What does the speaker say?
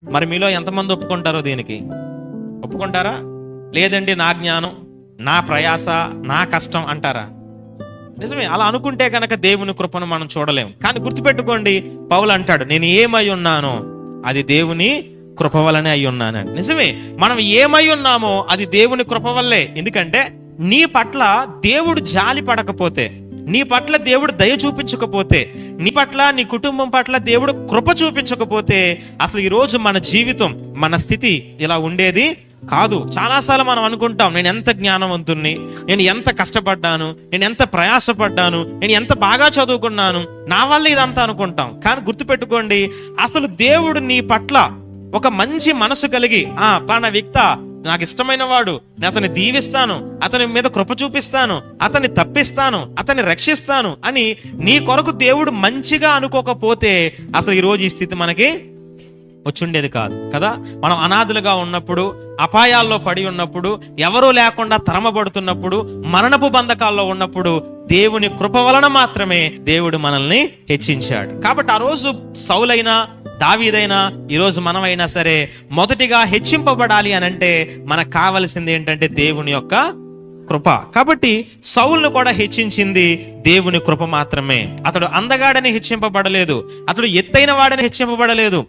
మరి మీలో ఎంతమంది ఒప్పుకుంటారో దీనికి? ఒప్పుకుంటారా? లేదండి నా జ్ఞానం, నా ప్రయాస, నా కష్టం అంటారా? నిజమే, అలా అనుకుంటే కనుక దేవుని కృపను మనం చూడలేం. కానీ గుర్తుపెట్టుకోండి, పౌలు అంటాడు, నేను ఏమై ఉన్నానో అది దేవుని కృప వల్లనే అయి ఉన్నానండి. నిజమే, మనం ఏమై ఉన్నామో అది దేవుని కృప వల్లే. ఎందుకంటే నీ పట్ల దేవుడు జాలి పడకపోతే, నీ పట్ల దేవుడు దయ చూపించకపోతే, నీ పట్ల నీ కుటుంబం పట్ల దేవుడు కృప చూపించకపోతే అసలు ఈరోజు మన జీవితం, మన స్థితి ఇలా ఉండేది కాదు. చాలాసార్లు మనం అనుకుంటాం, నేను ఎంత జ్ఞానవంతుణ్ణి, నేను ఎంత కష్టపడ్డాను, నేను ఎంత ప్రయాసపడ్డాను, నేను ఎంత బాగా చదువుకున్నాను, నా వల్ల ఇదంతా అనుకుంటాం. కానీ గుర్తుపెట్టుకోండి, అసలు దేవుడు నీ పట్ల ఒక మంచి మనసు కలిగి, పలానా వ్యక్తి నాకు ఇష్టమైన వాడు, నేను అతన్ని దీవిస్తాను, అతని మీద కృప చూపిస్తాను, అతన్ని తప్పిస్తాను, అతన్ని రక్షిస్తాను అని నీ కొరకు దేవుడు మంచిగా అనుకోకపోతే అసలు ఈరోజు ఈ స్థితి మనకి వచ్చుండేది కాదు కదా. మనం అనాథులుగా ఉన్నప్పుడు, అపాయాల్లో పడి ఉన్నప్పుడు, ఎవరూ లేకుండా తరమబడుతున్నప్పుడు, మరణపు బంధకాల్లో ఉన్నప్పుడు దేవుని కృప వలన మాత్రమే దేవుడు మనల్ని హెచ్చించాడు. కాబట్టి ఆ రోజు సౌలైనా దావీదైనా ఈరోజు మనమైనా సరే మొదటిగా హెచ్చింపబడాలి అని అంటే మనకు కావలసింది ఏంటంటే దేవుని యొక్క కృప. కాబట్టి సౌలును కూడా హెచ్చించింది దేవుని కృప మాత్రమే. అతడు అందగాడని హెచ్చింపబడలేదు, అతడు ఎత్తైన వాడని హెచ్చింపబడలేదు,